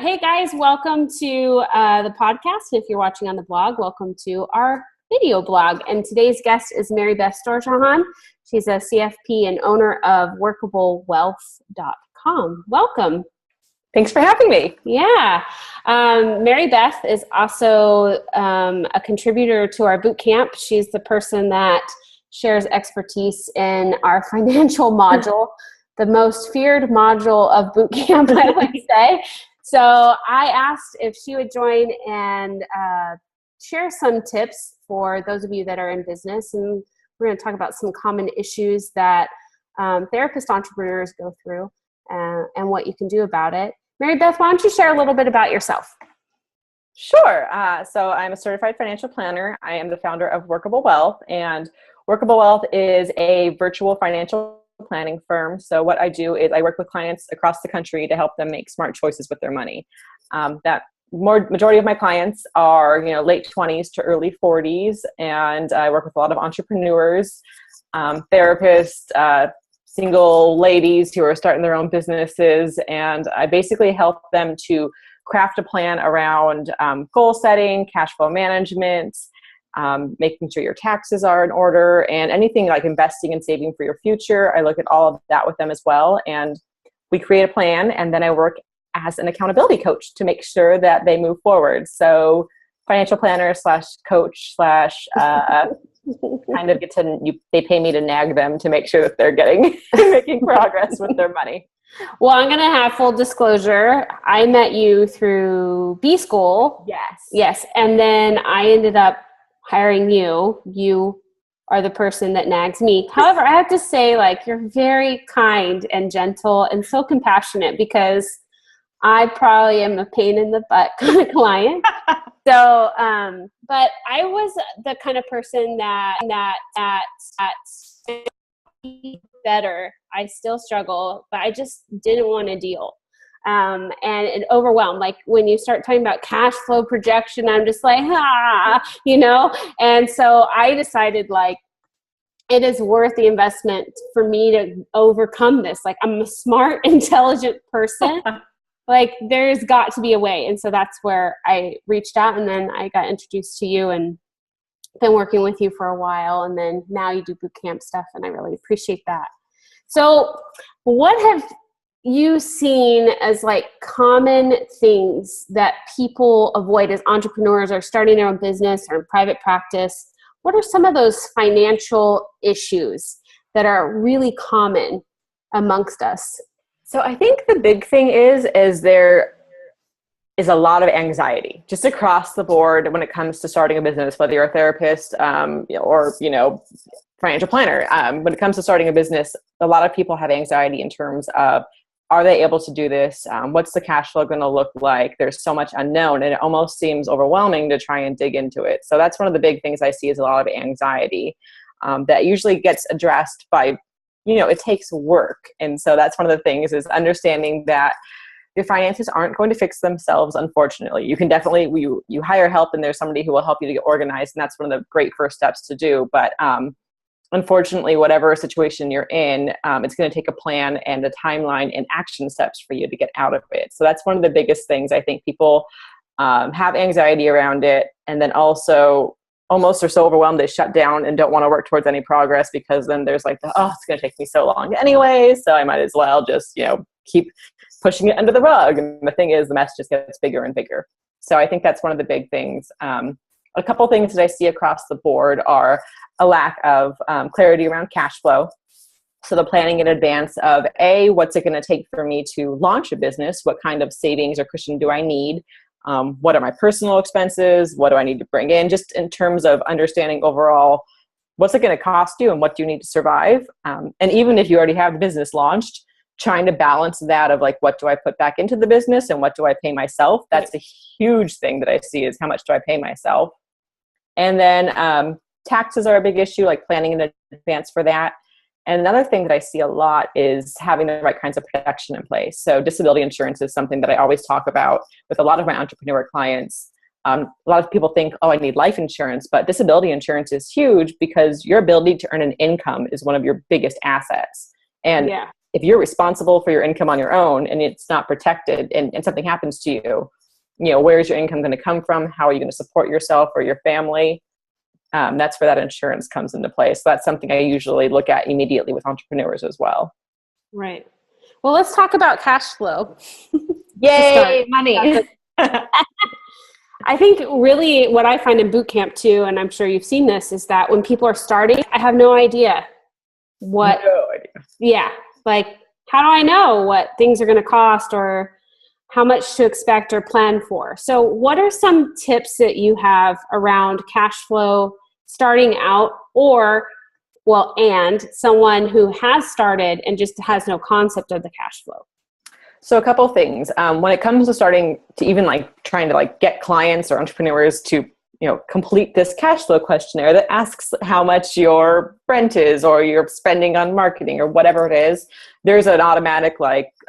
Hey guys, welcome to the podcast. If you're watching on the blog, welcome to our video blog. And today's guest is Mary Beth Storjohann. She's a CFP and owner of workablewealth.com. Welcome. Thanks for having me. Yeah. Mary Beth is also a contributor to our bootcamp. She's the person that shares expertise in our financial module, the most feared module of bootcamp, I would say. So I asked if she would join and share some tips for those of you that are in business. And we're going to talk about some common issues that therapist entrepreneurs go through and what you can do about it. Mary Beth, why don't you share a little bit about yourself? Sure. So I'm a certified financial planner. I am the founder of Workable Wealth, and Workable Wealth is a virtual financial planning firm. So what I do is I work with clients across the country to help them make smart choices with their money. Majority of my clients are, late 20s to early 40s, and I work with a lot of entrepreneurs, therapists, single ladies who are starting their own businesses, and I basically help them to craft a plan around goal setting, cash flow management, making sure your taxes are in order, and anything like investing and saving for your future. I look at all of that with them as well, and we create a plan, and then I work as an accountability coach to make sure that they move forward. So financial planner / coach / kind of they pay me to nag them to make sure that they're making progress with their money. Well, I'm going to have full disclosure. I met you through B School. Yes. And then I ended up hiring you. You are the person that nags me. However, I have to say, you're very kind and gentle and so compassionate, because I probably am a pain in the butt kind of client. So, but I was the kind of person that better. I still struggle, but I just didn't want to deal. And it overwhelmed. Like when you start talking about cash flow projection, I'm just like, and so I decided it is worth the investment for me to overcome this. I'm a smart, intelligent person. There's got to be a way. And so that's where I reached out, and then I got introduced to you and been working with you for a while. And then now you do boot camp stuff, and I really appreciate that. So what have you seen as common things that people avoid as entrepreneurs or starting their own business or in private practice? What are some of those financial issues that are really common amongst us? So I think the big thing is there is a lot of anxiety just across the board when it comes to starting a business, whether you're a therapist or financial planner. When it comes to starting a business, a lot of people have anxiety in terms of, are they able to do this? What's the cash flow going to look like? There's so much unknown, and it almost seems overwhelming to try and dig into it. So that's one of the big things I see is a lot of anxiety that usually gets addressed by, it takes work. And so that's one of the things is understanding that your finances aren't going to fix themselves, unfortunately. You can definitely, you hire help, and there's somebody who will help you to get organized, and that's one of the great first steps to do. But unfortunately, whatever situation you're in, it's going to take a plan and a timeline and action steps for you to get out of it. So that's one of the biggest things. I think people have anxiety around it, and then also almost are so overwhelmed they shut down and don't want to work towards any progress, because then there's it's going to take me so long anyway, so I might as well just keep pushing it under the rug. And the thing is, the mess just gets bigger and bigger. So I think that's one of the big things. A couple things that I see across the board are a lack of clarity around cash flow. So the planning in advance of what's it going to take for me to launch a business? What kind of savings or cushion do I need? What are my personal expenses? What do I need to bring in? Just in terms of understanding overall, what's it going to cost you and what do you need to survive? And even if you already have the business launched, trying to balance that of what do I put back into the business and what do I pay myself? That's a huge thing that I see, is how much do I pay myself? And then taxes are a big issue, planning in advance for that. And another thing that I see a lot is having the right kinds of protection in place. So disability insurance is something that I always talk about with a lot of my entrepreneur clients. A lot of people think, I need life insurance, but disability insurance is huge, because your ability to earn an income is one of your biggest assets. And if you're responsible for your income on your own and it's not protected and something happens to you, where's your income going to come from? How are you going to support yourself or your family? That's where that insurance comes into play. So that's something I usually look at immediately with entrepreneurs as well. Right. Well, let's talk about cash flow. Yay, money. I think really what I find in bootcamp too, and I'm sure you've seen this, is that when people are starting, I have no idea what, like, how do I know what things are going to cost or how much to expect or plan for? So what are some tips that you have around cash flow starting out, and someone who has started and just has no concept of the cash flow? So a couple things. When it comes to starting to even trying to get clients or entrepreneurs to, complete this cash flow questionnaire that asks how much your rent is or your spending on marketing or whatever it is, there's an automatic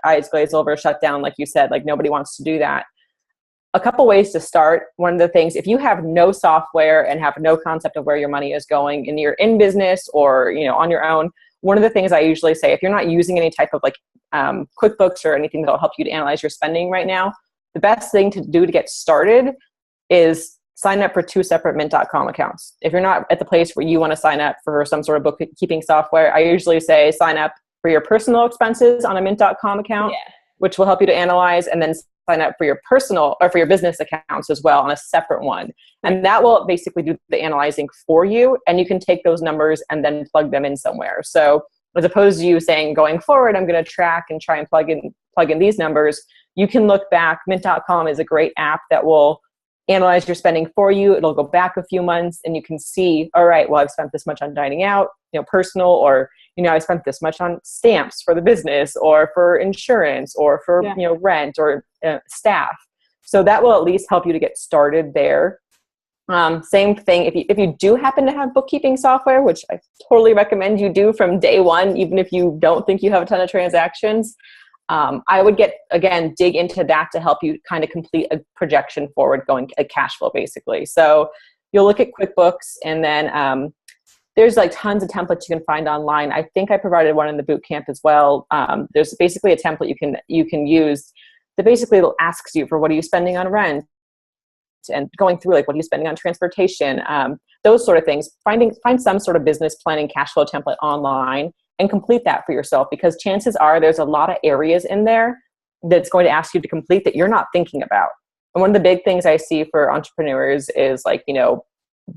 eyes glaze over, shut down, like you said, nobody wants to do that. A couple ways to start. One of the things, if you have no software and have no concept of where your money is going and you're in business or, on your own, one of the things I usually say, if you're not using any type of QuickBooks or anything that'll help you to analyze your spending right now, the best thing to do to get started is sign up for 2 separate mint.com accounts. If you're not at the place where you want to sign up for some sort of bookkeeping software, I usually say sign up for your personal expenses on a mint.com account, which will help you to analyze, and then sign up for your personal or for your business accounts as well on a separate one. And that will basically do the analyzing for you. And you can take those numbers and then plug them in somewhere. So as opposed to you saying, going forward, I'm going to track and try and plug in these numbers, you can look back. Mint.com is a great app that will analyze your spending for you. It'll go back a few months and you can see, all right, well, I've spent this much on dining out, personal, or, I spent this much on stamps for the business or for insurance or for, rent or staff. So that will at least help you to get started there. Same thing, if you do happen to have bookkeeping software, which I totally recommend you do from day one, even if you don't think you have a ton of transactions, I would dig into that to help you kind of complete a projection forward going a cash flow basically. So you'll look at QuickBooks, and then there's tons of templates you can find online. I think I provided one in the bootcamp as well. There's basically a template you can use that basically asks you for what are you spending on rent, and going through what are you spending on transportation, those sort of things. Find some sort of business planning cash flow template online and complete that for yourself, because chances are there's a lot of areas in there that's going to ask you to complete that you're not thinking about. And one of the big things I see for entrepreneurs is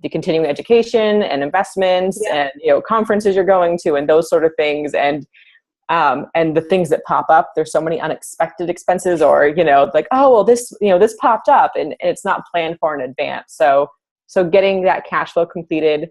the continuing education and investments and conferences you're going to and those sort of things, and the things that pop up. There's so many unexpected expenses, or this popped up and it's not planned for in advance. So getting that cash flow completed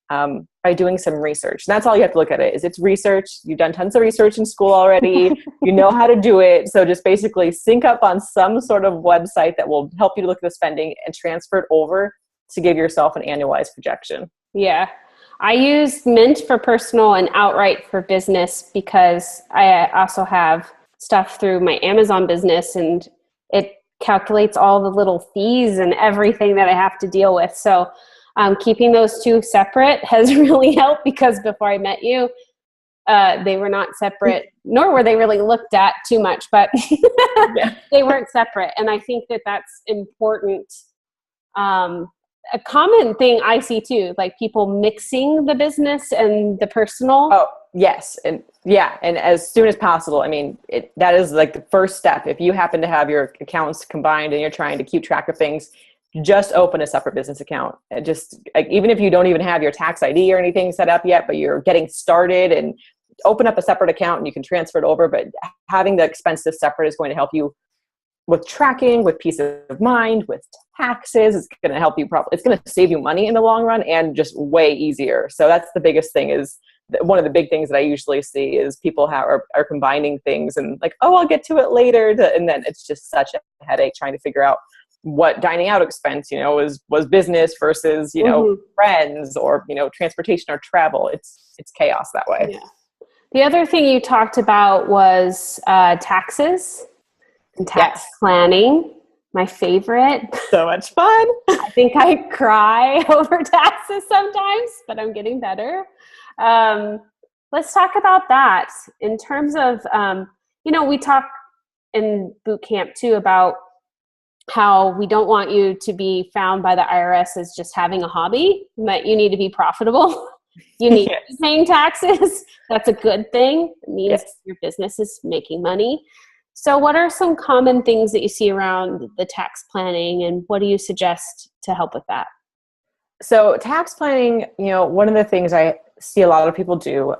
by doing some research. And that's all you have to look at it is it's research. You've done tons of research in school already. You know how to do it. So just basically sync up on some sort of website that will help you to look at the spending and transfer it over to give yourself an annualized projection. Yeah. I use Mint for personal and Outright for business because I also have stuff through my Amazon business, and it calculates all the little fees and everything that I have to deal with. So keeping those 2 separate has really helped, because before I met you, they were not separate, nor were they really looked at too much, but they weren't separate. And I think that that's important. A common thing I see too, people mixing the business and the personal. Oh, yes. And as soon as possible. I mean, that is the first step. If you happen to have your accounts combined and you're trying to keep track of things, just open a separate business account. And just even if you don't even have your tax ID or anything set up yet, but you're getting started, and open up a separate account and you can transfer it over. But having the expenses separate is going to help you with tracking, with peace of mind, with taxes. It's going to help you it's going to save you money in the long run, and just way easier. So that's the biggest thing. Is one of the big things that I usually see is people are combining things and I'll get to it later. And then it's just such a headache trying to figure out what dining out expense, was business versus, friends, or, transportation or travel. It's chaos that way. Yeah. The other thing you talked about was taxes and tax planning. My favorite. So much fun. I think I cry over taxes sometimes, but I'm getting better. Let's talk about that in terms of, we talk in boot camp too about how we don't want you to be found by the IRS as just having a hobby, that you need to be profitable. You need to be paying taxes. That's a good thing. It means your business is making money. So what are some common things that you see around the tax planning, and what do you suggest to help with that? So tax planning, one of the things I see a lot of people do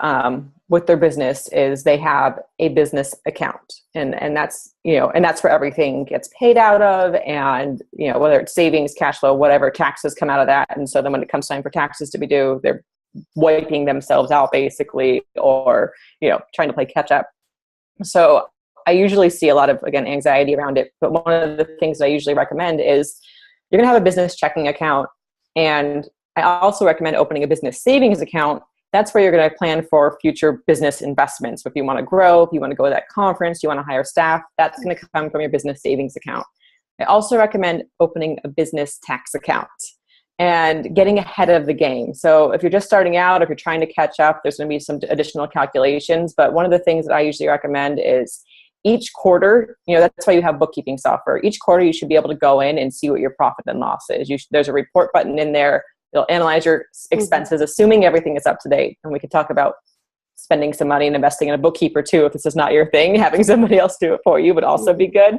with their business is they have a business account, and that's, and that's where everything gets paid out of, and, whether it's savings, cash flow, whatever, taxes come out of that. And so then when it comes time for taxes to be due, they're wiping themselves out basically, or, trying to play catch up. So I usually see a lot of, again, anxiety around it. But one of the things that I usually recommend is you're going to have a business checking account. And I also recommend opening a business savings account. That's where you're going to plan for future business investments. So if you want to grow, if you want to go to that conference, you want to hire staff, that's going to come from your business savings account. I also recommend opening a business tax account and getting ahead of the game. So if you're just starting out, if you're trying to catch up, there's going to be some additional calculations. But one of the things that I usually recommend is each quarter, that's why you have bookkeeping software. Each quarter, you should be able to go in and see what your profit and loss is. There's a report button in there. It'll analyze your expenses, assuming everything is up to date. And we could talk about spending some money and investing in a bookkeeper too. If this is not your thing, having somebody else do it for you would also be good.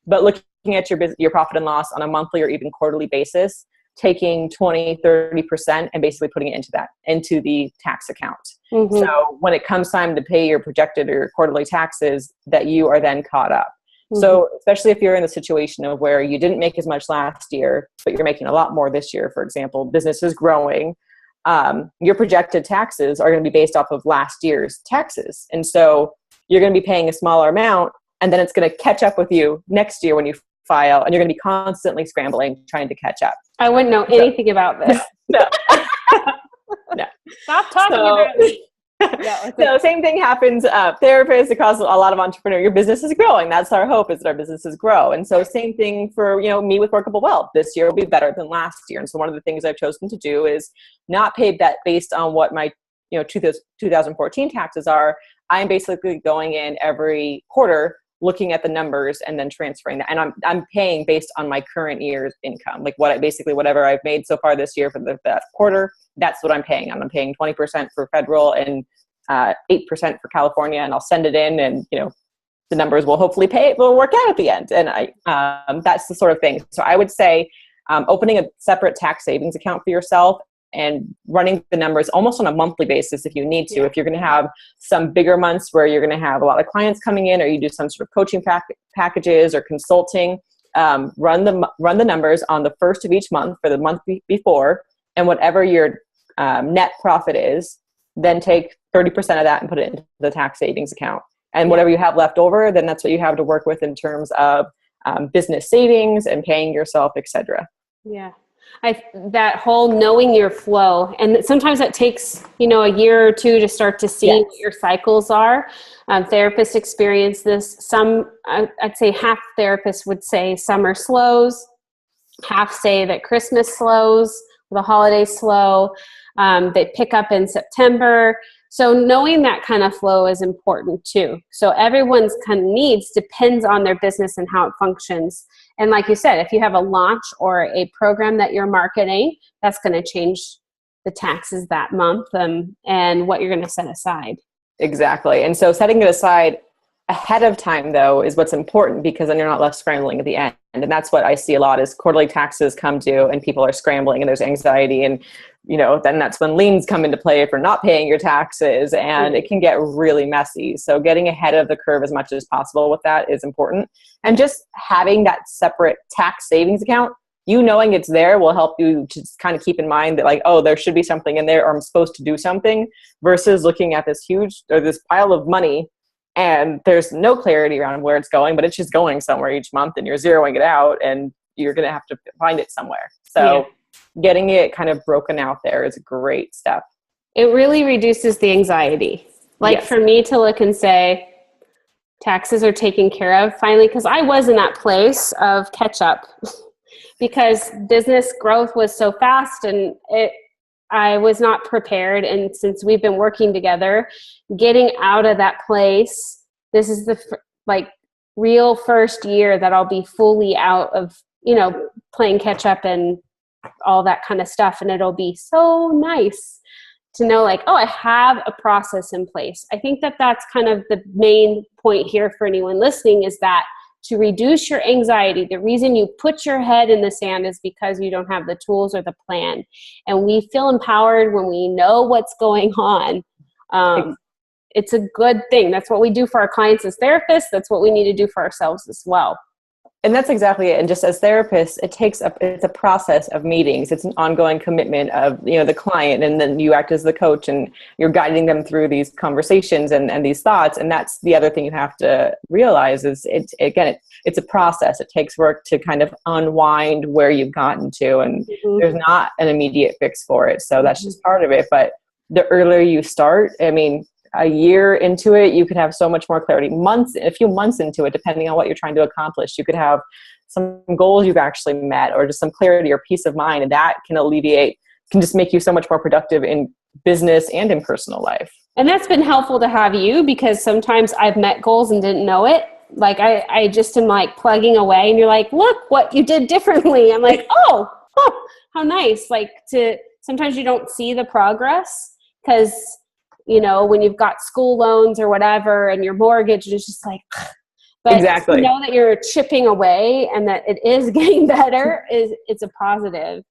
But looking at your profit and loss on a monthly or even quarterly basis, taking 20, 30% and basically putting it into the tax account. Mm-hmm. So when it comes time to pay your projected or your quarterly taxes, that you are then caught up. Mm-hmm. So especially if you're in the situation of where you didn't make as much last year, but you're making a lot more this year, for example, business is growing, your projected taxes are going to be based off of last year's taxes. And so you're going to be paying a smaller amount, and then it's going to catch up with you next year when you file, and you're going to be constantly scrambling, trying to catch up. I wouldn't know anything about this. No. No. Stop talking about me. So same thing happens, therapists, across a lot of entrepreneurs. Your business is growing. That's our hope, is that our businesses grow. And so same thing for, me with Workable Wealth. This year will be better than last year. And so one of the things I've chosen to do is not pay that based on what my 2014 taxes are. I'm basically going in every quarter, looking at the numbers and then transferring that. And I'm paying based on my current year's income, like whatever I've made so far this year for that quarter, that's what I'm paying. I'm paying 20% for federal and 8% for California, and I'll send it in, and the numbers will hopefully will work out at the end. And that's the sort of thing. So I would say opening a separate tax savings account for yourself and running the numbers almost on a monthly basis if you need to. If you're going to have some bigger months where you're going to have a lot of clients coming in, or you do some sort of coaching packages or consulting, run the numbers on the first of each month for the month before, and whatever your net profit is, then take 30% of that and put it into the tax savings account. And whatever you have left over, then that's what you have to work with in terms of business savings and paying yourself, etc. Yeah. That whole knowing your flow, and sometimes that takes a year or two to start to see what your cycles are. Therapists experience this. I'd say half therapists would say summer slows, half say that Christmas slows, the holidays slow, they pick up in September. So knowing that kind of flow is important too. So everyone's kind of needs depends on their business and how it functions. And like you said, if you have a launch or a program that you're marketing, that's going to change the taxes that month and what you're going to set aside. Exactly. And so setting it aside ahead of time, though, is what's important, because then you're not left scrambling at the end. And that's what I see a lot, is quarterly taxes come due and people are scrambling and there's anxiety. And, then that's when liens come into play for not paying your taxes, and it can get really messy. So getting ahead of the curve as much as possible with that is important. And just having that separate tax savings account, knowing it's there, will help you to kind of keep in mind that, like, oh, there should be something in there, or I'm supposed to do something, versus looking at this pile of money and there's no clarity around where it's going, but it's just going somewhere each month, and you're zeroing it out, and you're going to have to find it somewhere. So getting it kind of broken out there is a great step. It really reduces the anxiety. For me to look and say, taxes are taken care of finally, because I was in that place of catch up because business growth was so fast, and I was not prepared. And since we've been working together, getting out of that place, this is the real first year that I'll be fully out of, playing catch up and all that kind of stuff. And it'll be so nice to know I have a process in place. I think that that's kind of the main point here for anyone listening, is that to reduce your anxiety, the reason you put your head in the sand is because you don't have the tools or the plan. And we feel empowered when we know what's going on. It's a good thing. That's what we do for our clients as therapists. That's what we need to do for ourselves as well. And that's exactly it. And just as therapists, it's a process of meetings. It's an ongoing commitment of, the client, and then you act as the coach and you're guiding them through these conversations and these thoughts. And that's the other thing you have to realize is it's a process. It takes work to kind of unwind where you've gotten to, and there's not an immediate fix for it. So that's just part of it. But the earlier you start, a year into it, you could have so much more clarity. A few months into it, depending on what you're trying to accomplish, you could have some goals you've actually met, or just some clarity or peace of mind. And that can just make you so much more productive in business and in personal life. And that's been helpful to have you, because sometimes I've met goals and didn't know it. I just am plugging away, and you're like, look what you did differently. I'm like, oh, how nice. Sometimes you don't see the progress, because when you've got school loans or whatever and your mortgage is just but exactly. To know that you're chipping away and that it is getting better it's a positive.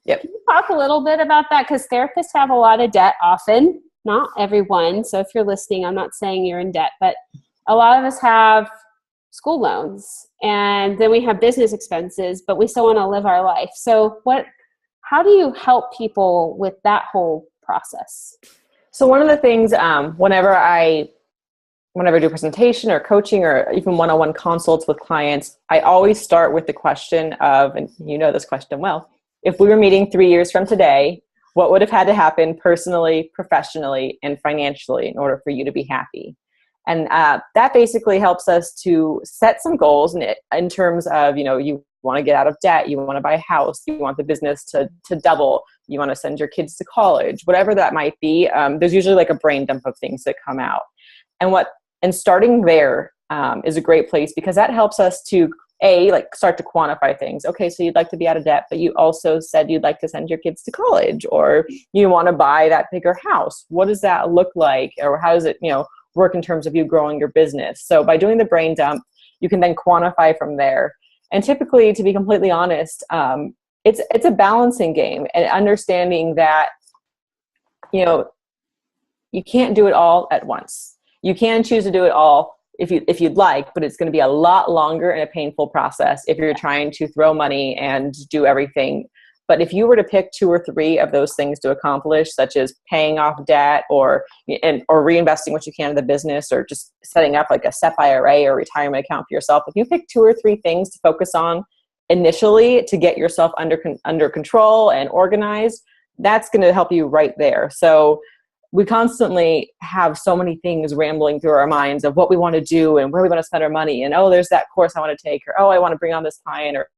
Yep. Can you talk a little bit about that? Because therapists have a lot of debt often, not everyone. So if you're listening, I'm not saying you're in debt, but a lot of us have school loans, and then we have business expenses, but we still want to live our life. So how do you help people with that whole process? So one of the things, whenever I do a presentation or coaching or even one-on-one consults with clients, I always start with the question of, and this question well, if we were meeting 3 years from today, what would have had to happen personally, professionally, and financially in order for you to be happy? And that basically helps us to set some goals in terms of, you want to get out of debt, you want to buy a house, you want the business to double, you want to send your kids to college, whatever that might be. There's usually a brain dump of things that come out. And starting there is a great place, because that helps us to start to quantify things. Okay, so you'd like to be out of debt, but you also said you'd like to send your kids to college, or you want to buy that bigger house. What does that look like? Or how does it, work in terms of you growing your business? So by doing the brain dump, you can then quantify from there. And typically, to be completely honest, it's a balancing game, and understanding that, you can't do it all at once. You can choose to do it all if you'd like, but it's going to be a lot longer and a painful process if you're trying to throw money and do everything. But if you were to pick 2 or 3 of those things to accomplish, such as paying off debt or reinvesting what you can in the business, or just setting up a SEP IRA or retirement account for yourself, if you pick 2 or 3 things to focus on initially to get yourself under control and organized, that's going to help you right there. So we constantly have so many things rambling through our minds of what we want to do and where we want to spend our money. And, there's that course I want to take, or, I want to bring on this client, or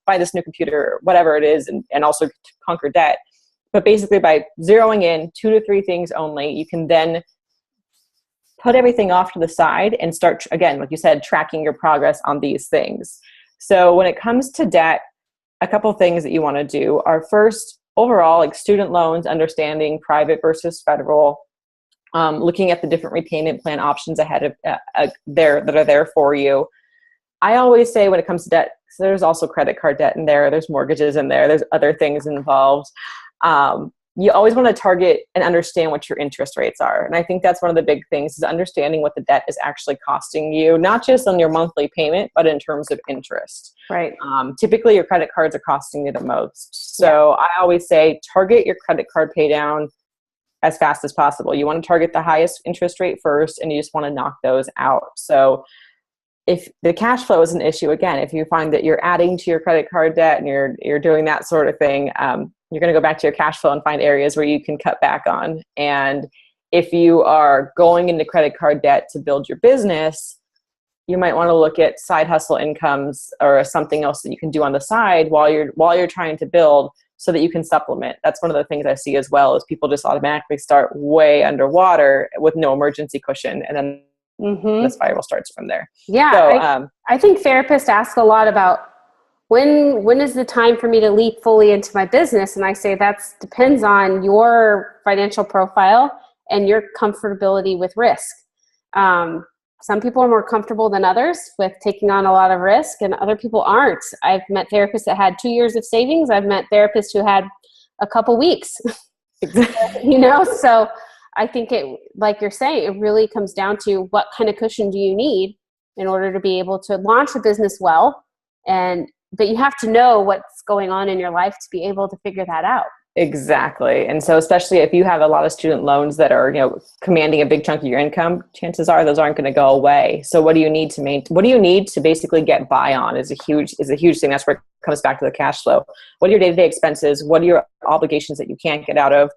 buy this new computer, or whatever it is, and also conquer debt. But basically, by zeroing in 2 to 3 things only, you can then put everything off to the side and start, again, like you said, tracking your progress on these things. So when it comes to debt, a couple things that you want to do are, first, overall, student loans, understanding private versus federal, looking at the different repayment plan options ahead of that are there for you. I always say when it comes to debt, so there's also credit card debt in there, there's mortgages in there, there's other things involved. You always want to target and understand what your interest rates are. And I think that's one of the big things, is understanding what the debt is actually costing you, not just on your monthly payment, but in terms of interest. Right. Typically, your credit cards are costing you the most. So I always say target your credit card pay down as fast as possible. You want to target the highest interest rate first, and you just want to knock those out. So if the cash flow is an issue, again, if you find that you're adding to your credit card debt and you're doing that sort of thing, you're going to go back to your cash flow and find areas where you can cut back on. And if you are going into credit card debt to build your business, you might want to look at side hustle incomes or something else that you can do on the side while you're trying to build, so that you can supplement. That's one of the things I see as well, is people just automatically start way underwater with no emergency cushion. And then the spiral starts from there. Yeah. So, I think therapists ask a lot about when is the time for me to leap fully into my business? And I say depends on your financial profile and your comfortability with risk. Some people are more comfortable than others with taking on a lot of risk, and other people aren't. I've met therapists that had 2 years of savings. I've met therapists who had a couple weeks, so I think like you're saying, it really comes down to what kind of cushion do you need in order to be able to launch a business well. But you have to know what's going on in your life to be able to figure that out. Exactly. And so especially if you have a lot of student loans that are, commanding a big chunk of your income, chances are those aren't going to go away. So what do you need to basically get by on is a huge thing. That's where it comes back to the cash flow. What are your day-to-day expenses? What are your obligations that you can't get out of?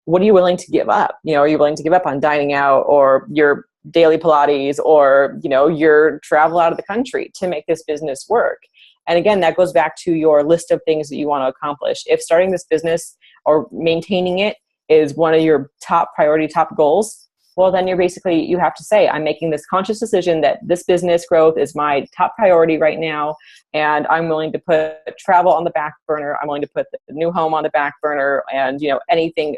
What are you willing to give up? Are you willing to give up on dining out or your daily Pilates or, your travel out of the country to make this business work? And again, that goes back to your list of things that you want to accomplish. If starting this business or maintaining it is one of your top goals, well, then you have to say, I'm making this conscious decision that this business growth is my top priority right now. And I'm willing to put travel on the back burner. I'm willing to put the new home on the back burner and, anything,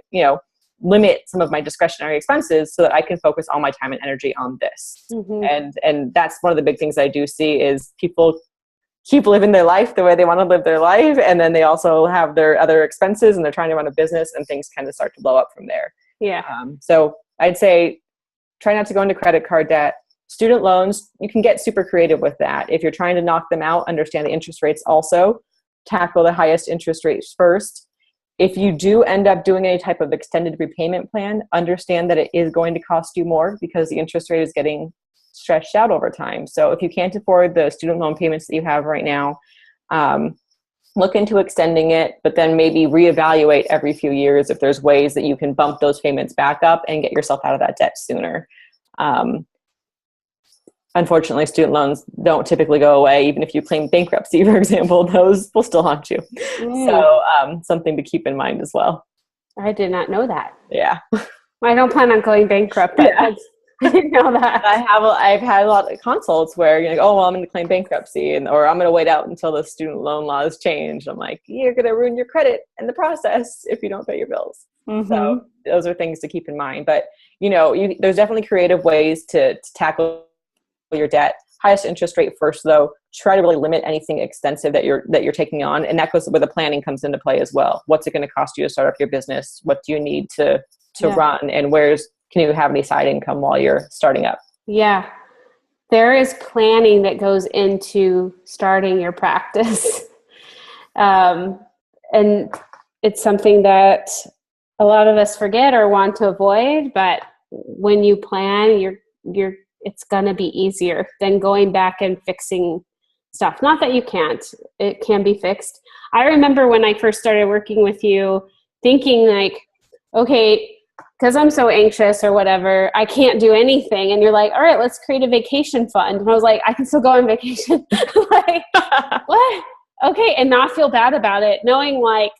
limit some of my discretionary expenses so that I can focus all my time and energy on this. And that's one of the big things I do see is people keep living their life the way they want to live their life. And then they also have their other expenses and they're trying to run a business and things kind of start to blow up from there. Yeah. So I'd say try not to go into credit card debt. Student loans, you can get super creative with that. If you're trying to knock them out, understand the interest rates also. Tackle the highest interest rates first. If you do end up doing any type of extended repayment plan, understand that it is going to cost you more because the interest rate is getting stretched out over time. So if you can't afford the student loan payments that you have right now, look into extending it, but then maybe reevaluate every few years if there's ways that you can bump those payments back up and get yourself out of that debt sooner. Unfortunately, student loans don't typically go away. Even if you claim bankruptcy, for example, those will still haunt you. So something to keep in mind as well. I did not know that. Yeah. I don't plan on going bankrupt, but I didn't know that. I've had a lot of consults where you're like, oh, well, I'm going to claim bankruptcy or I'm going to wait out until the student loan laws change. I'm like, you're going to ruin your credit in the process if you don't pay your bills. So those are things to keep in mind. But, there's definitely creative ways to tackle your debt. Highest interest rate first, though. Try to really limit anything extensive that you're taking on. And that goes where the planning comes into play as well. What's it going to cost you to start up your business? What do you need to run? And can you have any side income while you're starting up? Yeah. There is planning that goes into starting your practice. And it's something that a lot of us forget or want to avoid, but when you plan, it's going to be easier than going back and fixing stuff. Not that you can't, it can be fixed. I remember when I first started working with you thinking like, okay, because I'm so anxious or whatever, I can't do anything. And you're like, all right, let's create a vacation fund. And I was like, I can still go on vacation. Like, what? Okay. And not feel bad about it, knowing like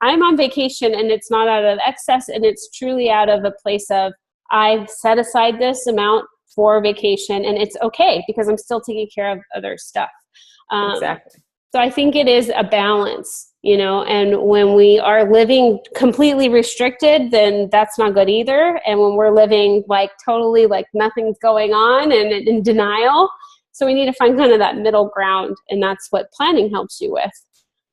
I'm on vacation and it's not out of excess and it's truly out of a place of I've set aside this amount for vacation and it's okay because I'm still taking care of other stuff. Exactly. So I think it is a balance. And when we are living completely restricted, then that's not good either. And when we're living like totally like nothing's going on and in denial, so we need to find kind of that middle ground, and that's what planning helps you with.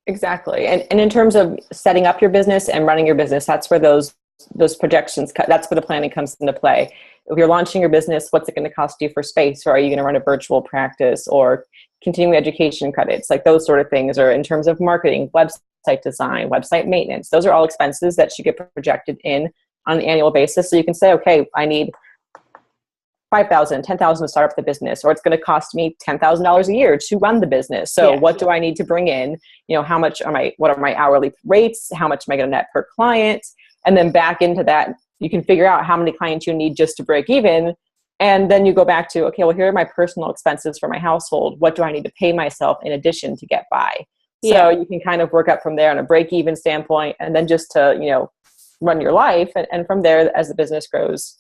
Exactly. And in terms of setting up your business and running your business, that's where those projections, that's where the planning comes into play. If you're launching your business, what's it going to cost you for space? Or are you going to run a virtual practice or continuing education credits, like those sort of things? Or in terms of marketing, website design, website maintenance, those are all expenses that should get projected in on an annual basis. So you can say, okay, I need $5,000, $10,000 to start up the business, or it's going to cost me $10,000 a year to run the business. So what do I need to bring in? What are my hourly rates? How much am I going to net per client? And then back into that, you can figure out how many clients you need just to break even. And then you go back to, okay, well, here are my personal expenses for my household. What do I need to pay myself in addition to get by? So you can kind of work up from there on a break-even standpoint, and then just to, run your life. And from there, as the business grows,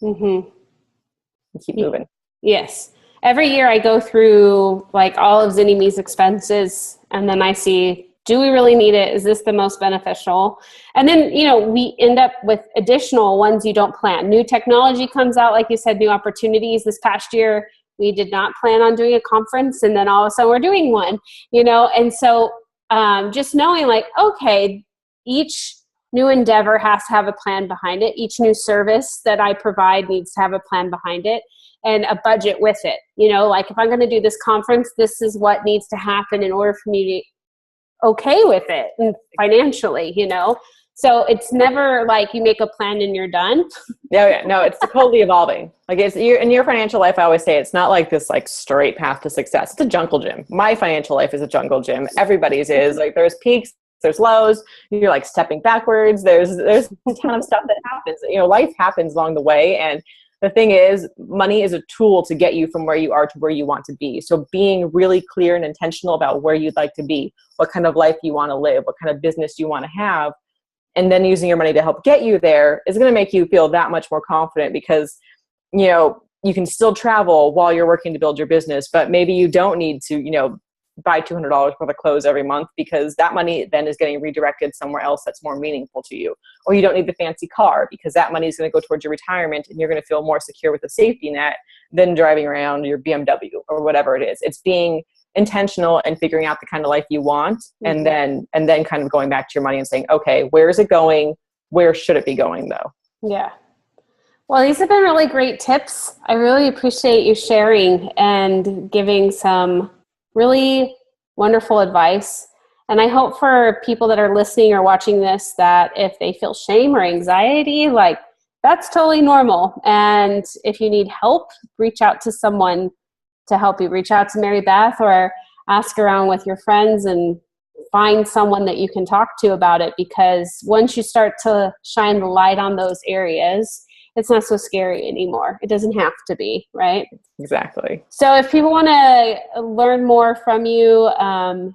keep moving. Yes. Every year I go through like all of Zinnime's expenses, and then I see, do we really need it? Is this the most beneficial? And then, we end up with additional ones you don't plan. New technology comes out, like you said, new opportunities. This past year, we did not plan on doing a conference, and then all of a sudden we're doing one, And so just knowing like, okay, each new endeavor has to have a plan behind it. Each new service that I provide needs to have a plan behind it and a budget with it. Like if I'm going to do this conference, this is what needs to happen in order for me to be okay with it and financially, So it's never like you make a plan and you're done. Yeah. No, it's totally evolving. Like in your financial life, I always say it's not like this like straight path to success. It's a jungle gym. My financial life is a jungle gym. Everybody's is. Like there's peaks, there's lows. You're like stepping backwards. There's a ton of stuff that happens. Life happens along the way. And the thing is, money is a tool to get you from where you are to where you want to be. So being really clear and intentional about where you'd like to be, what kind of life you want to live, what kind of business you want to have, and then using your money to help get you there is going to make you feel that much more confident, because, you can still travel while you're working to build your business, but maybe you don't need to, buy $200 worth of clothes every month, because that money then is getting redirected somewhere else that's more meaningful to you. Or you don't need the fancy car, because that money is going to go towards your retirement, and you're going to feel more secure with a safety net than driving around your BMW or whatever it is. It's being intentional and figuring out the kind of life you want, and then kind of going back to your money and saying, okay, where is it going? Where should it be going though? Yeah. Well, these have been really great tips. I really appreciate you sharing and giving some really wonderful advice. And I hope for people that are listening or watching this, that if they feel shame or anxiety, like that's totally normal. And if you need help, reach out to someone to help you. Reach out to Mary Beth, or ask around with your friends and find someone that you can talk to about it. Because once you start to shine the light on those areas, it's not so scary anymore. It doesn't have to be, right? Exactly. So if people want to learn more from you,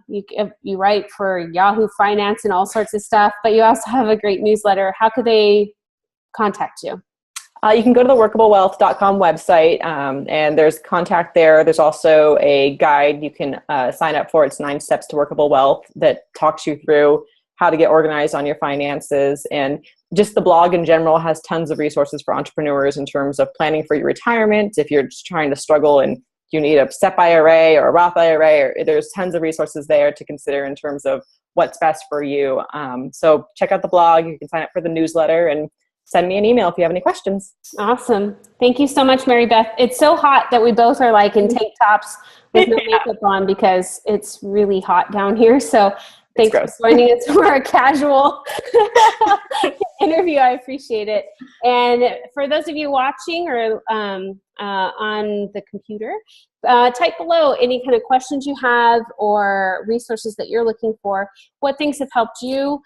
you write for Yahoo Finance and all sorts of stuff, but you also have a great newsletter. How could they contact you? You can go to the workablewealth.com website, and there's contact there. There's also a guide you can sign up for. It's 9 Steps to Workable Wealth, that talks you through how to get organized on your finances. And just the blog in general has tons of resources for entrepreneurs in terms of planning for your retirement. If you're just trying to struggle and you need a SEP IRA or a Roth IRA, there's tons of resources there to consider in terms of what's best for you. So check out the blog. You can sign up for the newsletter and send me an email if you have any questions. Awesome. Thank you so much, Mary Beth. It's so hot that we both are like in tank tops with no makeup on, because it's really hot down here. So thanks for joining us for a casual interview. I appreciate it. And for those of you watching or on the computer, type below any kind of questions you have or resources that you're looking for. What things have helped you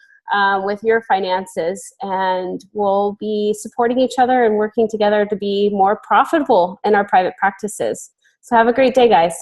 with your finances, and we'll be supporting each other and working together to be more profitable in our private practices. So have a great day, guys.